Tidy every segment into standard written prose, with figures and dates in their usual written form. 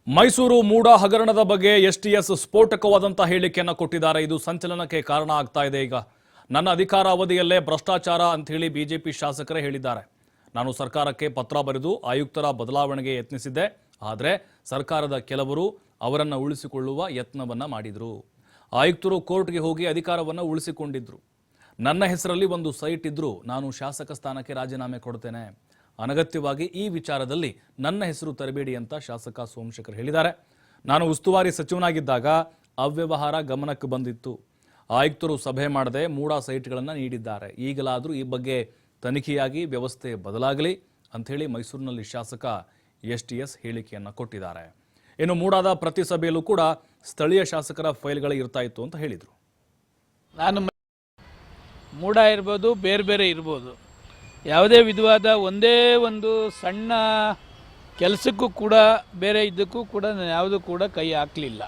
ಮೈಸೂರು ಮೂಡ ಹಗರಣದ ಬಗ್ಗೆ ಎಸ್ಟಿಎಸ್ ಸ್ಫೋಟಕವಾದಂತ ಹೇಳಿಕೆಯನ್ನು ಕೊಟ್ಟಿದ್ದಾರೆ. ಇದು ಸಂಚಲನಕ್ಕೆ ಕಾರಣ ಆಗ್ತಾ ಇದೆ. ಈಗ ನನ್ನ ಅಧಿಕಾರ ಅವಧಿಯಲ್ಲೇ ಭ್ರಷ್ಟಾಚಾರ ಅಂತ ಹೇಳಿ ಬಿಜೆಪಿ ಶಾಸಕರೇ ಹೇಳಿದ್ದಾರೆ. ನಾನು ಸರ್ಕಾರಕ್ಕೆ ಪತ್ರ ಬರೆದು ಆಯುಕ್ತರ ಬದಲಾವಣೆಗೆ ಯತ್ನಿಸಿದ್ದೆ. ಆದರೆ ಸರ್ಕಾರದ ಕೆಲವರು ಅವರನ್ನು ಉಳಿಸಿಕೊಳ್ಳುವ ಯತ್ನವನ್ನ ಮಾಡಿದ್ರು. ಆಯುಕ್ತರು ಕೋರ್ಟ್ಗೆ ಹೋಗಿ ಅಧಿಕಾರವನ್ನು ಉಳಿಸಿಕೊಂಡಿದ್ರು. ನನ್ನ ಹೆಸರಲ್ಲಿ ಒಂದು ಸೈಟ್ ಇದ್ರೂ ನಾನು ಶಾಸಕ ಸ್ಥಾನಕ್ಕೆ ರಾಜೀನಾಮೆ ಕೊಡ್ತೇನೆ. ಅನಗತ್ಯವಾಗಿ ಈ ವಿಚಾರದಲ್ಲಿ ನನ್ನ ಹೆಸರು ತರಬೇಡಿ ಅಂತ ಶಾಸಕ ಸೋಮಶೇಖರ್ ಹೇಳಿದ್ದಾರೆ. ನಾನು ಉಸ್ತುವಾರಿ ಸಚಿವನಾಗಿದ್ದಾಗ ಅವ್ಯವಹಾರ ಗಮನಕ್ಕೆ ಬಂದಿತ್ತು. ಆಯುಕ್ತರು ಸಭೆ ಮಾಡದೆ ಮೂಡ ಸೈಟ್ಗಳನ್ನು ನೀಡಿದ್ದಾರೆ. ಈಗಲಾದರೂ ಈ ಬಗ್ಗೆ ತನಿಖೆಯಾಗಿ ವ್ಯವಸ್ಥೆ ಬದಲಾಗಲಿ ಅಂಥೇಳಿ ಮೈಸೂರಿನಲ್ಲಿ ಶಾಸಕ ಎಸ್ಟಿಎಸ್ ಹೇಳಿಕೆಯನ್ನು ಕೊಟ್ಟಿದ್ದಾರೆ. ಇನ್ನು ಮೂಡಾದ ಪ್ರತಿ ಸಭೆಯಲ್ಲೂ ಕೂಡ ಸ್ಥಳೀಯ ಶಾಸಕರ ಫೈಲ್ಗಳೇ ಇರ್ತಾ ಇತ್ತು ಅಂತ ಹೇಳಿದರು. ನಾನು ಮೂಡ ಇರ್ಬೋದು, ಬೇರೆ ಬೇರೆ ಇರ್ಬೋದು, ಯಾವುದೇ ವಿಧವಾದ ಒಂದೇ ಒಂದು ಸಣ್ಣ ಕೆಲಸಕ್ಕೂ ಕೂಡ ಬೇರೆ ಇದಕ್ಕೂ ಕೂಡ ನಾನು ಯಾವುದೂ ಕೂಡ ಕೈ ಹಾಕಲಿಲ್ಲ.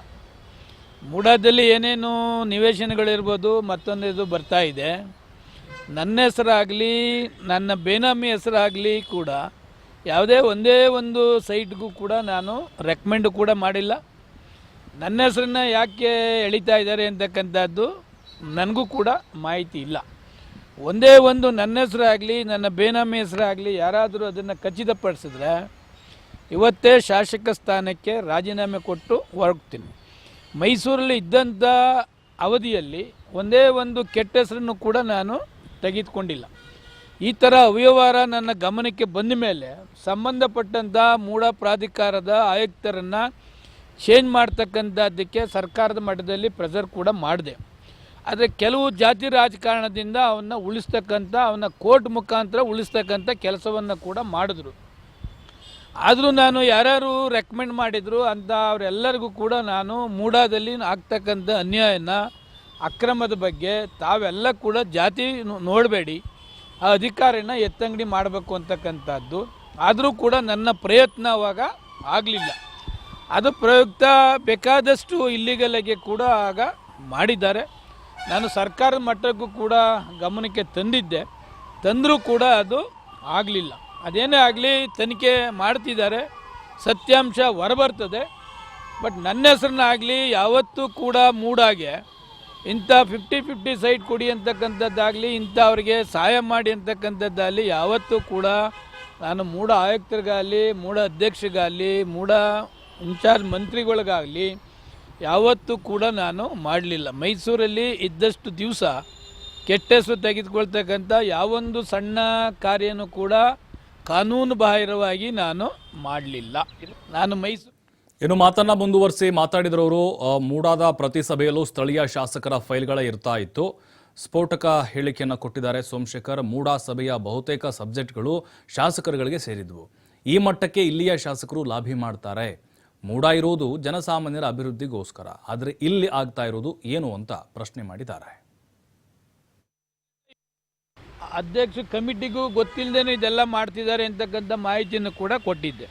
ಮೂಡಾದಲ್ಲಿ ಏನೇನು ನಿವೇಶನಗಳಿರ್ಬೋದು, ಮತ್ತೊಂದು ಇದು ಬರ್ತಾ ಇದೆ. ನನ್ನ ಹೆಸರಾಗಲಿ ನನ್ನ ಬೇನಾಮಿ ಹೆಸರಾಗಲಿ ಕೂಡ ಯಾವುದೇ ಒಂದೇ ಒಂದು ಸೈಟ್ಗೂ ಕೂಡ ನಾನು ರೆಕಮೆಂಡ್ ಕೂಡ ಮಾಡಿಲ್ಲ. ನನ್ನ ಹೆಸರನ್ನ ಯಾಕೆ ಎಳಿತಾ ಇದ್ದಾರೆ ಅಂತಕ್ಕಂಥದ್ದು ನನಗೂ ಕೂಡ ಮಾಹಿತಿ ಇಲ್ಲ. ಒಂದೇ ಒಂದು ನನ್ನ ಹೆಸರಾಗಲಿ ನನ್ನ ಬೇನಾಮಿ ಹೆಸರಾಗಲಿ ಯಾರಾದರೂ ಅದನ್ನು ಖಚಿತಪಡಿಸಿದ್ರೆ ಇವತ್ತೇ ಶಾಸಕ ಸ್ಥಾನಕ್ಕೆ ರಾಜೀನಾಮೆ ಕೊಟ್ಟು ಹೊರಡ್ತೀನಿ. ಮೈಸೂರಲ್ಲಿ ಇದ್ದಂಥ ಅವಧಿಯಲ್ಲಿ ಒಂದೇ ಒಂದು ಕೆಟ್ಟ ಹೆಸರನ್ನು ಕೂಡ ನಾನು ತೆಗೆದುಕೊಂಡಿಲ್ಲ. ಈ ಥರ ಅವ್ಯವಹಾರ ನನ್ನ ಗಮನಕ್ಕೆ ಬಂದ ಮೇಲೆ ಸಂಬಂಧಪಟ್ಟಂಥ ಮೂಡ ಪ್ರಾಧಿಕಾರದ ಆಯುಕ್ತರನ್ನು ಚೇಂಜ್ ಮಾಡ್ತಕ್ಕಂಥದ್ದಕ್ಕೆ ಸರ್ಕಾರದ ಮಟ್ಟದಲ್ಲಿ ಪ್ರೆಷರ್ ಕೂಡ ಮಾಡಿದೆ. ಆದರೆ ಕೆಲವು ಜಾತಿ ರಾಜಕಾರಣದಿಂದ ಅವನ್ನ ಕೋರ್ಟ್ ಮುಖಾಂತರ ಉಳಿಸ್ತಕ್ಕಂಥ ಕೆಲಸವನ್ನು ಕೂಡ ಮಾಡಿದ್ರು. ಆದರೂ ನಾನು ಯಾರ್ಯಾರು ರೆಕಮೆಂಡ್ ಮಾಡಿದರು ಅಂತ ಅವರೆಲ್ಲರಿಗೂ ಕೂಡ ನಾನು ಮೂಡಾದಲ್ಲಿ ಆಗ್ತಕ್ಕಂಥ ಅನ್ಯಾಯನ ಅಕ್ರಮದ ಬಗ್ಗೆ ತಾವೆಲ್ಲ ಕೂಡ ಜಾತಿ ನೋಡಬೇಡಿ, ಆ ಅಧಿಕಾರಿನ ಎತ್ತಂಗಡಿ ಮಾಡಬೇಕು ಅಂತಕ್ಕಂಥದ್ದು. ಆದರೂ ಕೂಡ ನನ್ನ ಪ್ರಯತ್ನ ಅವಾಗ ಆಗಲಿಲ್ಲ. ಅದು ಪ್ರಯುಕ್ತ ಬೇಕಾದಷ್ಟು ಇಲ್ಲಿಗಲ್ಗೆ ಕೂಡ ಆಗ ಮಾಡಿದ್ದಾರೆ. ನಾನು ಸರ್ಕಾರದ ಮಟ್ಟಕ್ಕೂ ಕೂಡ ಗಮನಕ್ಕೆ ತಂದರೂ ಕೂಡ ಅದು ಆಗಲಿಲ್ಲ. ಅದೇನೇ ಆಗಲಿ ತನಿಖೆ ಮಾಡ್ತಿದ್ದಾರೆ, ಸತ್ಯಾಂಶ ಹೊರಬರ್ತದೆ. ಬಟ್ ನನ್ನ ಹೆಸರನ್ನ ಆಗಲಿ ಯಾವತ್ತೂ ಕೂಡ ಮೂಡಾಗೆ ಇಂಥ 50-50 ಸೈಟ್ ಕೊಡಿ ಅಂತಕ್ಕಂಥದ್ದಾಗಲಿ, ಇಂಥವ್ರಿಗೆ ಸಹಾಯ ಮಾಡಿ ಅಂತಕ್ಕಂಥದ್ದಾಗಲಿ ಯಾವತ್ತೂ ಕೂಡ ನಾನು ಮೂಡ ಆಯುಕ್ತರಿಗಾಗಲಿ, ಮೂಡ ಅಧ್ಯಕ್ಷರಿಗಾಗಲಿ, ಮೂಡ ಇನ್ಚಾರ್ಜ್ ಮಂತ್ರಿಗಳಿಗಾಗಲಿ ಯಾವತ್ತೂ ಕೂಡ ನಾನು ಮಾಡಲಿಲ್ಲ. ಮೈಸೂರಲ್ಲಿ ಇದ್ದಷ್ಟು ದಿವಸ ಕೆಟ್ಟ ಹೆಸರು ತೆಗೆದುಕೊಳ್ತಕ್ಕಂಥ ಯಾವೊಂದು ಸಣ್ಣ ಕಾರ್ಯನೂ ಕೂಡ ಕಾನೂನು ಬಾಹಿರವಾಗಿ ನಾನು ಮಾಡಲಿಲ್ಲ. ನಾನು ಇನ್ನು ಮಾತನ್ನ ಮುಂದುವರಿಸಿ ಮಾತಾಡಿದರವರು ಮೂಡಾದ ಪ್ರತಿ ಸಭೆಯಲ್ಲೂ ಸ್ಥಳೀಯ ಶಾಸಕರ ಫೈಲ್ಗಳೇ ಇರ್ತಾ ಇತ್ತು. ಸ್ಫೋಟಕ ಹೇಳಿಕೆಯನ್ನು ಕೊಟ್ಟಿದ್ದಾರೆ ಸೋಮಶೇಖರ್. ಮೂಡಾ ಸಭೆಯ ಬಹುತೇಕ ಸಬ್ಜೆಕ್ಟ್ಗಳು ಶಾಸಕರುಗಳಿಗೆ ಸೇರಿದ್ವು. ಈ ಮಟ್ಟಕ್ಕೆ ಇಲ್ಲಿಯ ಶಾಸಕರು ಲಾಭಿ ಮಾಡ್ತಾರೆ. ಮೂಡಾ ಇರುವುದು ಜನಸಾಮಾನ್ಯರ ಅಭಿವೃದ್ಧಿಗೋಸ್ಕರ, ಆದರೆ ಇಲ್ಲಿ ಆಗ್ತಾ ಇರೋದು ಏನು ಅಂತ ಪ್ರಶ್ನೆ ಮಾಡಿದ್ದಾರೆ. ಅಧ್ಯಕ್ಷ ಕಮಿಟಿಗೂ ಗೊತ್ತಿಲ್ಲದೇನೆ ಇದೆಲ್ಲ ಮಾಡ್ತಿದ್ದಾರೆ ಅಂತಕ್ಕಂಥ ಮಾಹಿತಿಯನ್ನು ಕೂಡ ಕೊಟ್ಟಿದ್ದೆ.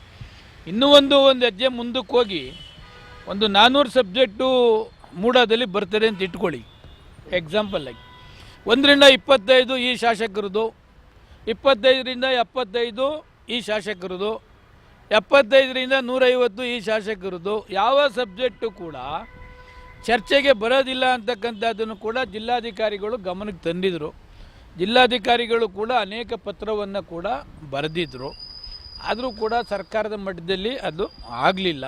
ಇನ್ನೂ ಒಂದು ಹೆಜ್ಜೆ ಮುಂದಕ್ಕೆ ಹೋಗಿ ಒಂದು 400 ಸಬ್ಜೆಕ್ಟು ಮೂಡಾದಲ್ಲಿ ಬರ್ತದೆ ಅಂತ ಇಟ್ಕೊಳ್ಳಿ. ಎಕ್ಸಾಂಪಲ್ ಆಗಿ 1ರಿಂದ 25 ಈ ಶಾಸಕರದು, 25ರಿಂದ 75 ಈ ಶಾಸಕರದು, 75ರಿಂದ 150 ಈ ಶಾಸಕರದು. ಯಾವ ಸಬ್ಜೆಕ್ಟು ಕೂಡ ಚರ್ಚೆಗೆ ಬರೋದಿಲ್ಲ ಅಂತಕ್ಕಂಥದ್ದನ್ನು ಕೂಡ ಜಿಲ್ಲಾಧಿಕಾರಿಗಳು ಗಮನಕ್ಕೆ ತಂದಿದ್ರು. ಜಿಲ್ಲಾಧಿಕಾರಿಗಳು ಕೂಡ ಅನೇಕ ಪತ್ರವನ್ನು ಕೂಡ ಬರೆದಿದ್ರು. ಆದರೂ ಕೂಡ ಸರ್ಕಾರದ ಮಟ್ಟದಲ್ಲಿ ಅದು ಆಗಲಿಲ್ಲ.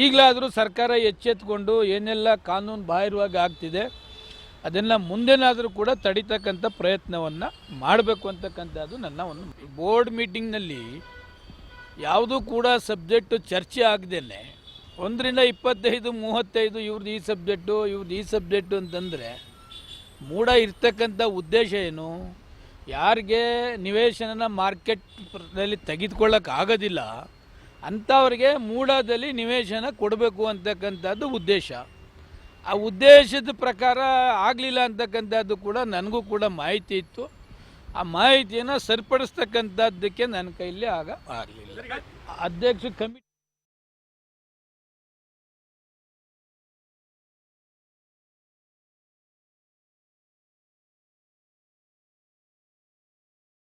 ಈಗಲಾದರೂ ಸರ್ಕಾರ ಎಚ್ಚೆತ್ತುಕೊಂಡು ಏನೆಲ್ಲ ಕಾನೂನು ಬಾಹಿರವಾಗಿ ಆಗ್ತಿದೆ ಅದನ್ನು ಮುಂದೆನಾದರೂ ಕೂಡ ತಡಿತಕ್ಕಂಥ ಪ್ರಯತ್ನವನ್ನು ಮಾಡಬೇಕು ಅಂತಕ್ಕಂಥದ್ದು ನನ್ನ ಒಂದು. ಬೋರ್ಡ್ ಮೀಟಿಂಗ್ನಲ್ಲಿ ಯಾವುದೂ ಕೂಡ ಸಬ್ಜೆಕ್ಟು ಚರ್ಚೆ ಆಗದೇನೆ 1ರಿಂದ 25, 35 ಇವ್ರದ್ದು ಈ ಸಬ್ಜೆಕ್ಟು, ಇವ್ರದ್ದು ಈ ಸಬ್ಜೆಕ್ಟು ಅಂತಂದರೆ ಮೂಡ ಇರ್ತಕ್ಕಂಥ ಉದ್ದೇಶ ಏನು? ಯಾರಿಗೆ ನಿವೇಶನ ಮಾರ್ಕೆಟ್ನಲ್ಲಿ ತೆಗೆದುಕೊಳ್ಳೋಕೆ ಆಗೋದಿಲ್ಲ ಅಂಥವ್ರಿಗೆ ಮೂಡಾದಲ್ಲಿ ನಿವೇಶನ ಕೊಡಬೇಕು ಅಂತಕ್ಕಂಥದ್ದು ಉದ್ದೇಶ. ಆ ಉದ್ದೇಶದ ಪ್ರಕಾರ ಆಗಲಿಲ್ಲ ಅಂತಕ್ಕಂಥದ್ದು ಕೂಡ ನನಗೂ ಕೂಡ ಮಾಹಿತಿ ಇತ್ತು. ಆ ಮಾಹಿತಿಯನ್ನು ಸರಿಪಡಿಸ್ತಕ್ಕಂಥದ್ದಕ್ಕೆ ನನ್ನ ಕೈಯಲ್ಲಿ ಆಗಲಿಲ್ಲ. ಅಧ್ಯಕ್ಷ ಕಮಿಟಿ